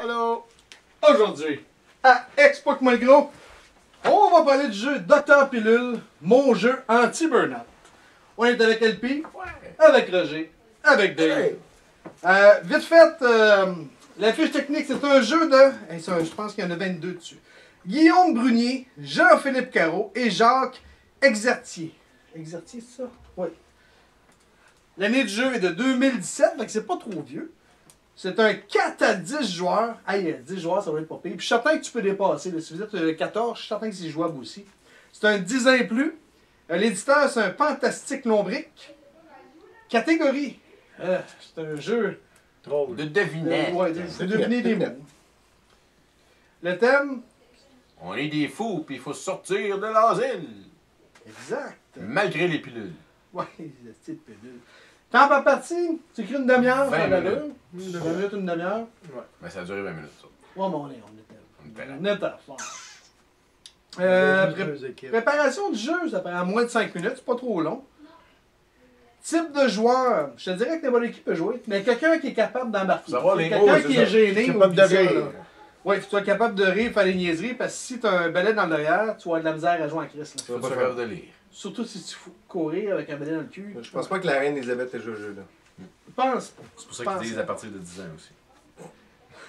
Allô? Aujourd'hui, à Xbox Malgros, on va parler du jeu Dr Pilule, mon jeu anti-burnout. On est avec LP, avec Roger, avec Dave. Vite fait, la fiche technique, c'est un jeu de... je pense qu'il y en a 22 dessus. Guillaume Brunier, Jean-Philippe Carreau et Jacques Exertier. Exertier, c'est ça? Oui. L'année du jeu est de 2017, donc c'est pas trop vieux. C'est un 4 à 10 joueurs. Hey, 10 joueurs, ça va être pas pire. Puis je suis certain que tu peux dépasser. Là. Si vous êtes 14, je suis certain que c'est jouable aussi. C'est un 10 ans et plus. L'éditeur, c'est un Fantastique Lombric. Catégorie. C'est un jeu... Drôle. De devinette. Ouais, de deviner des mots. Le thème... On est des fous, puis il faut sortir de l'asile. Exact. Malgré les pilules. Ouais, le style pilule. Temps par partie, tu écris une demi-heure, 20 ça minutes. Une minute, une demi-heure. Ouais. Mais ça a duré 20 minutes, ça. Ouais, mais on était à fond. Deux équipes. Préparation du jeu, ça prend moins de 5 minutes, c'est pas trop long. Type de joueur, je te dirais que n'importe qui peut jouer, mais quelqu'un qui est capable d'embarquer. Ça va, les Quelqu'un gros, qui c'est est ça. gêné. Capable de oublie ça, rire. là. Ouais, faut que tu sois capable de rire, faire des niaiseries, parce que si tu as un balai dans le derrière, tu vas avoir de la misère à jouer en crise. Là. Faut être capable de lire. Surtout si tu fous courir avec un balai dans le cul. Je pense pas que la reine Elisabeth ait joué au jeu là. Je pense pas. C'est pour ça qu'ils disent à partir de 10 ans aussi.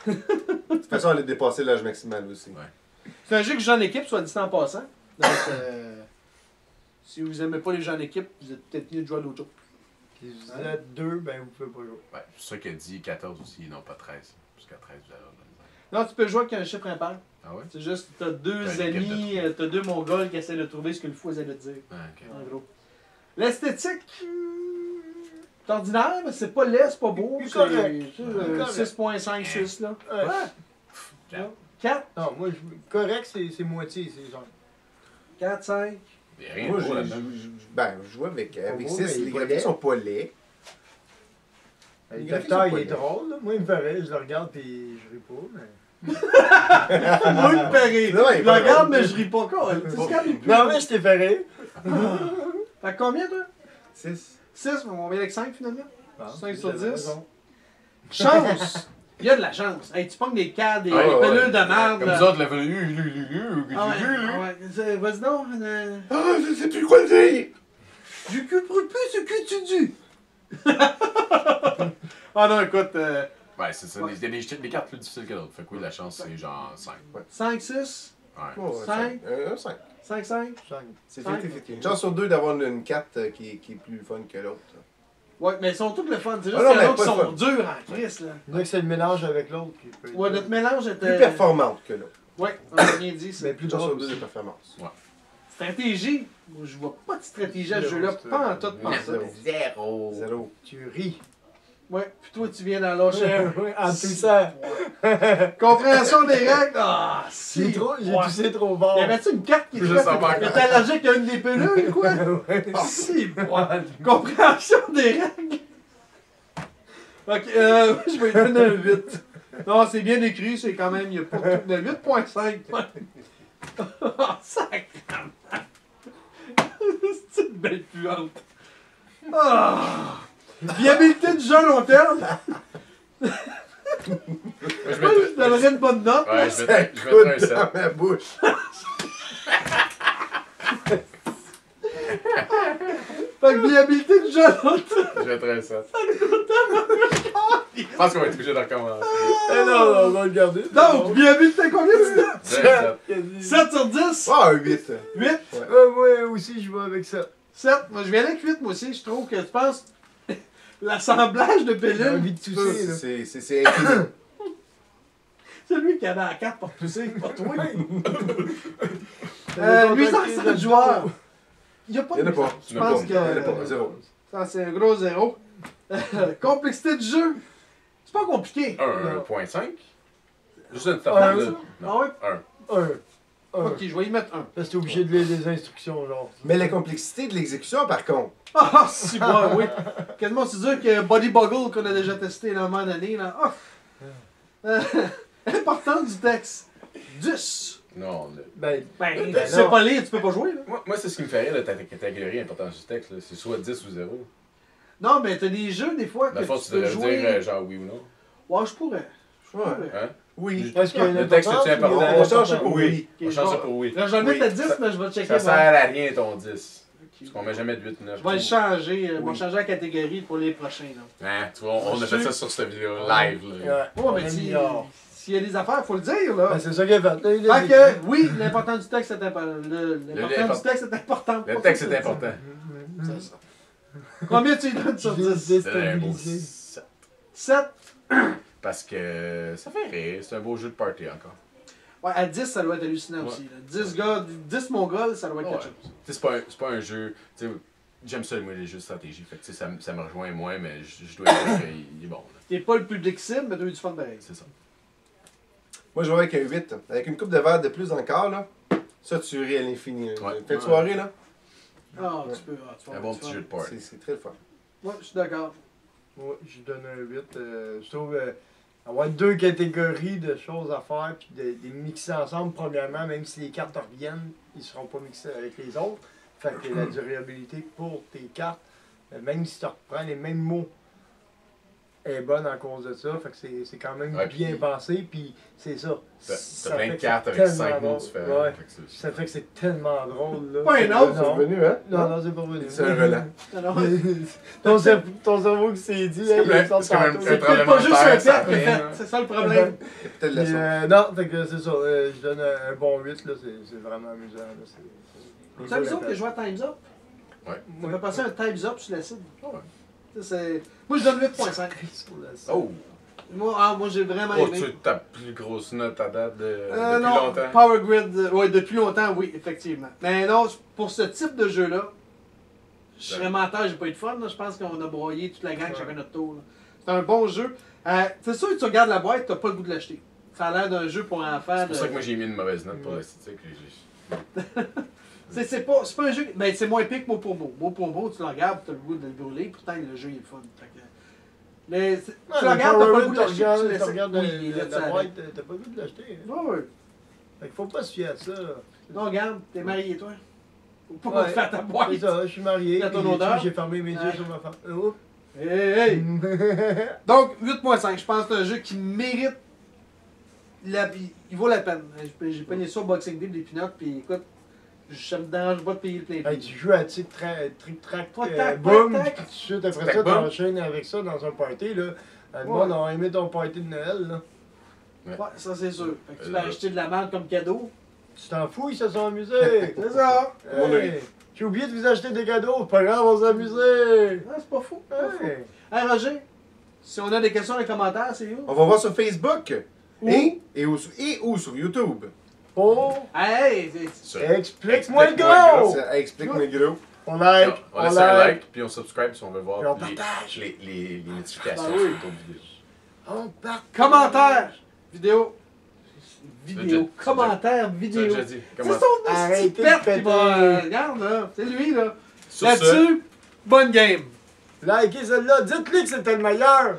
De toute façon, elle est dépassée l'âge maximal aussi. Ouais. C'est un jeu que je joue en équipe, soit dit en passant. Donc, si vous aimez pas les jeux en équipe, vous êtes peut-être mieux de jouer à l'autre jour. Si vous êtes deux, ben vous pouvez pas jouer. Ouais, c'est ça qu'il a dit 14 aussi, non pas 13. Jusqu'à 13, vous allez avoir de la misère. Non, tu peux jouer avec un chiffre impair. Ah ouais? C'est juste, t'as deux Ouais, une équipe amis, t'as deux mongols qui essaient de trouver ce que le fou essaie de te dire. Ah, ok. En gros. L'esthétique, c'est ordinaire, mais c'est pas laid, c'est pas beau. C'est C'est correct. correct. 6.5, 6 là. Ouais. Quatre. 4, Non, moi, correct, c'est moitié, c'est genre. 4, 5. Il y a rien Moi, de beau là-dedans. je joue avec beau, 6. mais il Les est graphiques laid. sont pas laids. Le Les graphiques docteur, sont il est pas drôle, là. Moi, il me fait rire, je le regarde puis je ris pas, mais. Moi, il me fait rire. Non, il Je est pas regarde, drôle. mais je ris pas encore. Tu sais, c'est quand même plus. Non, mais je t'ai fait rire. Fait combien, toi? 6. 6, on va y aller avec 5 finalement. Bon, 5 sur j'avais 10. raison. Chance! Il y a de la chance. Hey, tu pognes des cadres, des Ouais, ouais, pelules ouais. de merde. Comme là. nous autres, la veille, Ah ouais, vas-y donc. Ah, je sais plus quoi dire! Je comprends plus ce que tu dis. Ah non, écoute, Ouais, c'est ça. Il y a des cartes plus difficiles que d'autres. Fait que oui, la chance, c'est genre 5. 5, 6, Ouais. 5. 5. 5, 5. C'est Cinq. 50-50. Une chance sur deux d'avoir une carte qui est plus fun que l'autre. Ouais, mais ils sont tous le fun. C'est juste Ah non, qu'il y en a mais qui pas sont le durs en crise, là. Il y en a que c'est le mélange avec l'autre qui peut être. Ouais, notre mélange était. Plus performante que l'autre. Ouais, on a bien dit ça. Mais plus Une chance sur drôle deux de aussi. performance. Stratégie. Moi, je vois pas de stratégie à ce jeu-là. Pas en tout, pas en tout. Zéro. Zéro. Tu ris. Ouais, puis toi, tu viens dans l'enchère. En tout ça. Compréhension des règles. Ah, J'ai si. j'ai Ouais. toussé trop fort. Y avait-tu une carte qui Je était sais pas. allergique à une des pelules, quoi? Ah, si, bon. Compréhension des règles. Ok, je vais lui donner un 8. Non, c'est bien écrit, c'est quand même, il y a pas tout de 8.5. Oh, sacrément. C'est une belle puante. Ah. Viabilité du jeu à long terme. Moi, je Moi, je donnerais une bonne note. Ouais, Ça je mettrais coûte un 7. dans ma bouche. Fait que viabilité du jeu à long terme. Je mettrais un 7. Je pense qu'on va être obligé de recommencer. Eh non, on va le garder. Donc, viabilité combien tu donnes? 7. 7 sur 10. Ah, un 8. 8. Moi aussi, je vais avec ça. 7. Moi, je vais aller avec 8, moi aussi. Je trouve que, tu penses, l'assemblage de J'ai pilules, envie de tousser, là. C'est infini. c'est lui qui avait la carte pour tousser, pas toi. T'avais Nuisance contacté à le joueur. Il n'y a pas Il y de en a pas. nuisance. Il Je y en a pense pas. Il y en a pas. que Zéro. ça, c'est un gros zéro. Complexité du jeu. C'est pas compliqué. 1.5? Juste une Un, table. ça? Ah ouais? 1. Un. Ok, je vais y mettre 1. Parce que t'es obligé de lire des instructions, genre. Mais la complexité de l'exécution, par contre. Ah, si, bon, oui. Quasiment aussi dur que Body Boggle qu'on a déjà testé là, à un moment donné. Là. Ah. Important du texte. 10. Non, Ben, Ben, Ben tu sais non. pas lire, tu peux pas jouer. Là. moi c'est ce qui me fait rire de ta catégorie importance du texte. C'est soit 10 ou 0. Non, mais t'as des jeux, des fois, Dans que le fond, tu tu peux devrais jouer. dire genre oui ou non. Ouais, je pourrais. Je pourrais. Ouais. Hein? Oui. Est-ce qu'il y a une Le texte, importance c'est ou il y a important. une On va changer importance? pour oui. On Ok, change ça bon. pour oui. Là, j'en ai Oui. à 10, mais je vais checker. Ça sert à rien ton 10. Parce qu'on met jamais de 8 9. Je vais le changer. On va Oui. changer la catégorie pour les prochains. Là. Hein, tu vois, on a fait ça sur cette vidéo live. Là. Ouais. Oh, mais Un si- milliard. s'il y a des affaires, il faut le dire. Là. Ben, c'est ça qu'il a fait. Là, il a Fait dit. que, oui, l'important du texte est important. L'important l'import- du texte est important. Le texte est important. C'est ça. Combien tu lui donnes sur Je l'ai 10? C'est un beau déstabilisé. 7. 7? Parce que ça fait rire. C'est un beau jeu de party encore. Ouais, à 10, ça doit être hallucinant Ouais. aussi. Là. 10 gars, 10 mongols, ça doit être quelque Ouais. chose. Tu sais, c'est pas un jeu. Tu sais, j'aime ça, moi, les jeux de stratégie. Fait que, tu sais, ça me rejoint moins, mais je dois dire qu'il est bon. Là. T'es pas le public cible, mais t'as eu du fun pareil. C'est ça. Moi, je vais avec un 8. Avec une coupe de verre de plus encore, là. Ça, tu ris à l'infini. Là. Ouais. Fais une soirée, là. Ah, tu peux. Ah, tu vas Un avoir bon du petit fun. jeu de party. C'est très le fun. Ouais, je suis d'accord. Ouais, je donne un 8. Je trouve avoir deux catégories de choses à faire puis de les mixer ensemble, premièrement, même si les cartes reviennent, ils ne seront pas mixés avec les autres. Fait que la durabilité pour tes cartes, même si tu reprends les mêmes mots, est bonne en cause de ça. Fait que c'est quand même Ouais, bien puis- pensé. Puis c'est ça. T'as Ça plein fait de que cartes c'est avec 5 tellement mots drôle. différents. Ouais. Fait que c'est- Ça fait que c'est tellement drôle. Là. Pas un autre, C'est Non. revenu, hein? Non, c'est pas venu. C'est un relais. Non, non. ton cerveau qui s'est dit, C'est comme hey, un- il sort c'est comme un- tantôt. un C'est peut-être pas juste un tremblement de terre, pet qui a ça fait. vient. C'est ça le problème. Il y a peut-être la Puis, leçon. non, fait que c'est ça. Je donne un bon 8, là, c'est vraiment amusant. Là, C'est nous autres qui jouent à Time's Up. Ouais. On va passer un Time's Up sur la cible. Ouais. Moi, je donne 8.5. Oh! Moi j'ai vraiment Oh, aimé. tu ta plus grosse note à date depuis non, longtemps. Power Grid, ouais, depuis longtemps, oui, effectivement. Mais non, pour ce type de jeu-là, je serais menteur, j'ai pas eu de fun. Là. Je pense qu'on a broyé toute la gang, chacun notre tour. là. C'est un bon jeu. C'est sûr que tu regardes la boîte, t'as pas le goût de l'acheter. Ça a l'air d'un jeu pour enfants. C'est pour de- ça que moi j'ai mis une mauvaise note pour l'esthétique. C'est pas un jeu. Ben, c'est moins épais que mot pour mot. Mot pour mot, tu le regardes, t'as le goût de le brûler. Pourtant, le jeu il est le fun. Fait que- Mais tu le regardes, t'as pas le goût de l'acheter. Tu Tu laisses- regardes Oui, il est là, la ça boîte, t'as pas le goût de l'acheter. Hein. Ouais, ouais. Fait qu'il faut pas se fier à ça. Non, regarde, t'es marié, toi. Faut pas Ouais. faire ta boîte. C'est ça, je suis marié. T'as ton puis, odeur? j'ai fermé mes yeux Ouais. sur ma femme. Oups. Hey, hey! Donc, 8.5, je pense que c'est un jeu qui mérite. Il vaut la peine. J'ai payé ça au Boxing Day des pinottes, puis écoute, ça me dérange pas de payer le plein Hey, prix. tu joues à trick-track, Pas tac, boom, tac, tac. puis tout de suite après Tac, ça, boom. t'enchaînes avec ça dans un party. Là. Le monde a aimé ton party de Noël. Là. Ouais, ça c'est sûr. Fait que tu peux Là. acheter de la merde comme cadeau. Tu t'en fous, ils se sont amusés. C'est ça! Hey, j'ai oublié de vous acheter des cadeaux, c'est pas grave, on va s'amuser. Ah, c'est pas fou. c'est pas fou. Hey. Hey Roger, si on a des questions dans les commentaires, c'est où? On va voir sur Facebook. Où? Et ou sur YouTube. Oh, Hey, explique-moi le Explique-moi gros. Ça explique mes gros. On like, On laisse un like, puis on subscribe si on veut voir Puis on les, partage. les notifications Ah oui. sur d'autres vidéos. On part. commentaires, vidéo. Déjà- Vidéo, commentaires, Ça, vidéo. déjà dit. C'est Comment... son Arrêtez petit de perte qui péter. va. Regarde là, c'est lui là. Sur ce, Là-dessus, bonne game. Likez celle-là, dites-lui que c'était le meilleur.